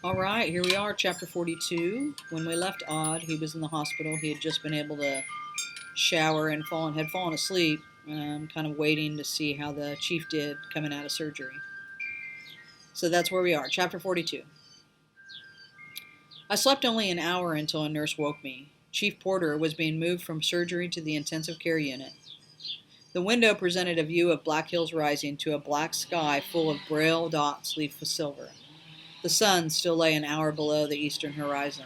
All right, here we are, chapter 42. When we left Odd, he was in the hospital. He had just been able to shower and had fallen asleep, kind of waiting to see how the chief did coming out of surgery. So that's where we are, chapter 42. I slept only an hour until a nurse woke me. Chief Porter was being moved from surgery to the intensive care unit. The window presented a view of Black Hills Rising to a black sky full of braille dots leafed with silver. The sun still lay an hour below the eastern horizon.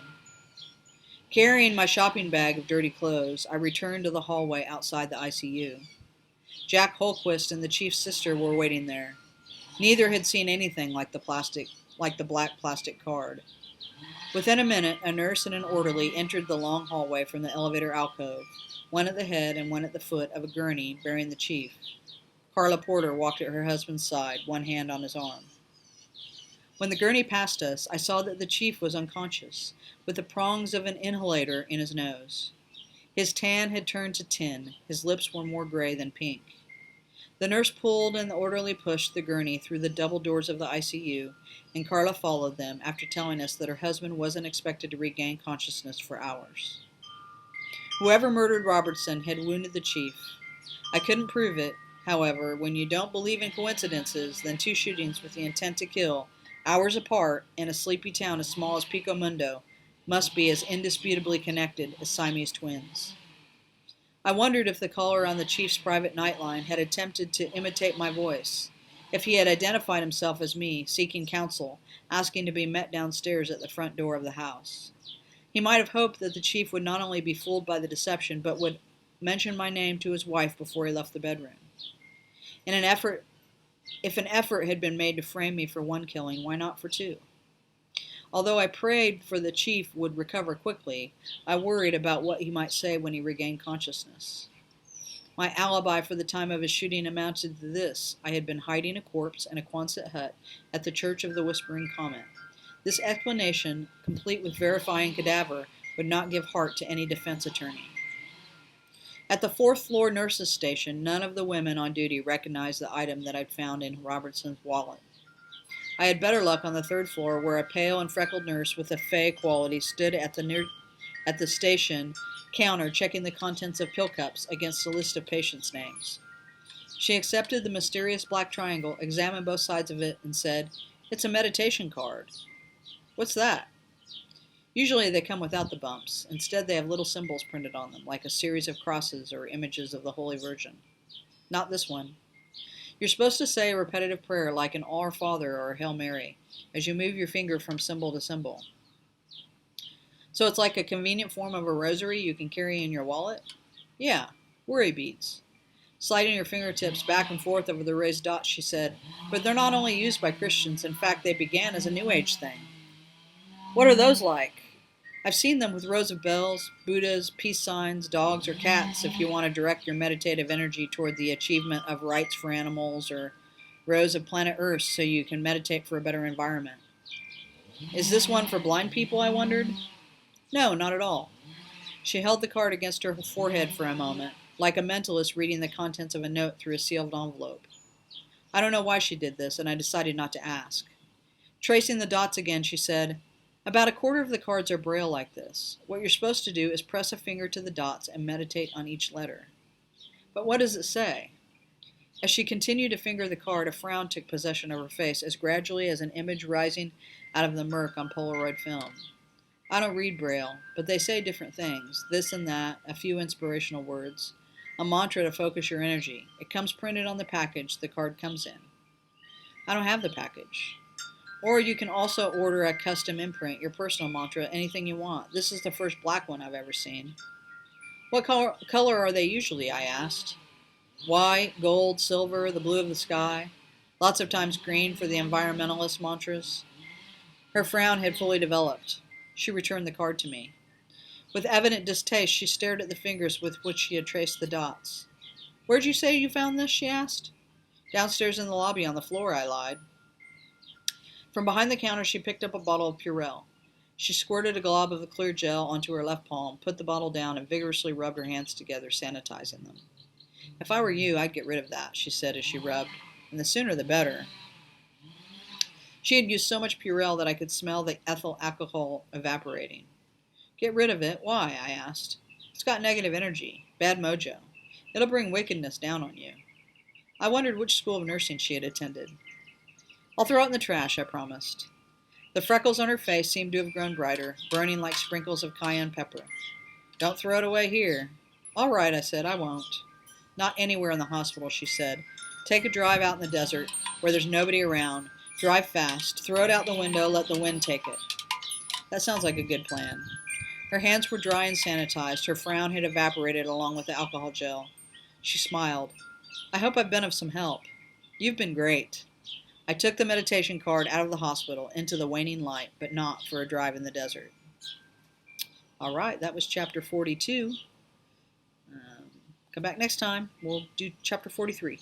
Carrying my shopping bag of dirty clothes, I returned to the hallway outside the ICU. Jack Holquist and the chief's sister were waiting there. Neither had seen anything like the black plastic card. Within a minute, a nurse and an orderly entered the long hallway from the elevator alcove, one at the head and one at the foot of a gurney bearing the chief. Carla Porter walked at her husband's side, one hand on his arm. When the gurney passed us, I saw that the chief was unconscious, with the prongs of an inhalator in his nose. His tan had turned to tin, his lips were more gray than pink. The nurse pulled and the orderly pushed the gurney through the double doors of the ICU, and Carla followed them after telling us that her husband wasn't expected to regain consciousness for hours. Whoever murdered Robertson had wounded the chief. I couldn't prove it. However, when you don't believe in coincidences, then two shootings with the intent to kill, hours apart, in a sleepy town as small as Pico Mundo, must be as indisputably connected as Siamese twins. I wondered if the caller on the chief's private nightline had attempted to imitate my voice, if he had identified himself as me, seeking counsel, asking to be met downstairs at the front door of the house. He might have hoped that the chief would not only be fooled by the deception, but would mention my name to his wife before he left the bedroom. If an effort had been made to frame me for one killing, why not for two? Although I prayed for the chief would recover quickly, I worried about what he might say when he regained consciousness. My alibi for the time of his shooting amounted to this: I had been hiding a corpse in a Quonset hut at the Church of the Whispering Comet. This explanation, complete with verifying cadaver, would not give heart to any defense attorney. At the fourth-floor nurses' station, none of the women on duty recognized the item that I'd found in Robertson's wallet. I had better luck on the third floor, where a pale and freckled nurse with a fey quality stood at the station counter checking the contents of pill cups against a list of patients' names. She accepted the mysterious black triangle, examined both sides of it, and said, "It's a meditation card." "What's that?" Usually they come without the bumps. Instead, they have little symbols printed on them, like a series of crosses or images of the Holy Virgin. Not this one. You're supposed to say a repetitive prayer like an Our Father or a Hail Mary, as you move your finger from symbol to symbol. So it's like a convenient form of a rosary you can carry in your wallet? Yeah, worry beads. Sliding her fingertips back and forth over the raised dots, she said, "But they're not only used by Christians. In fact, they began as a New Age thing." "What are those like?" "I've seen them with rows of bells, Buddhas, peace signs, dogs, or cats if you want to direct your meditative energy toward the achievement of rights for animals, or rows of planet Earth so you can meditate for a better environment." "Is this one for blind people?" I wondered. "No, not at all." She held the card against her forehead for a moment, like a mentalist reading the contents of a note through a sealed envelope. I don't know why she did this, and I decided not to ask. Tracing the dots again, she said, "About a quarter of the cards are braille like this. What you're supposed to do is press a finger to the dots and meditate on each letter." "But what does it say?" As she continued to finger the card, a frown took possession of her face as gradually as an image rising out of the murk on Polaroid film. "I don't read braille, but they say different things, this and that, a few inspirational words, a mantra to focus your energy. It comes printed on the package the card comes in." "I don't have the package." "Or you can also order a custom imprint, your personal mantra, anything you want. This is the first black one I've ever seen." "What color are they usually?" I asked. "White, gold, silver, the blue of the sky. Lots of times green for the environmentalist mantras." Her frown had fully developed. She returned the card to me. With evident distaste, she stared at the fingers with which she had traced the dots. "Where'd you say you found this?" she asked. "Downstairs in the lobby on the floor," I lied. From behind the counter, she picked up a bottle of Purell. She squirted a glob of the clear gel onto her left palm, put the bottle down, and vigorously rubbed her hands together, sanitizing them. "If I were you, I'd get rid of that," she said as she rubbed, "and the sooner the better." She had used so much Purell that I could smell the ethyl alcohol evaporating. Get rid of it? Why? I asked. It's got negative energy, bad mojo. It'll bring wickedness down on you. I wondered which school of nursing she had attended. I'll throw it in the trash, I promised. The freckles on her face seemed to have grown brighter, burning like sprinkles of cayenne pepper. Don't throw it away here. All right, I said, I won't. Not anywhere in the hospital, she said. Take a drive out in the desert, where there's nobody around. Drive fast. Throw it out the window, let the wind take it. That sounds like a good plan. Her hands were dry and sanitized. Her frown had evaporated along with the alcohol gel. She smiled. I hope I've been of some help. You've been great. I took the meditation card out of the hospital into the waning light, but not for a drive in the desert. All right, that was chapter 42. Come back next time. We'll do chapter 43.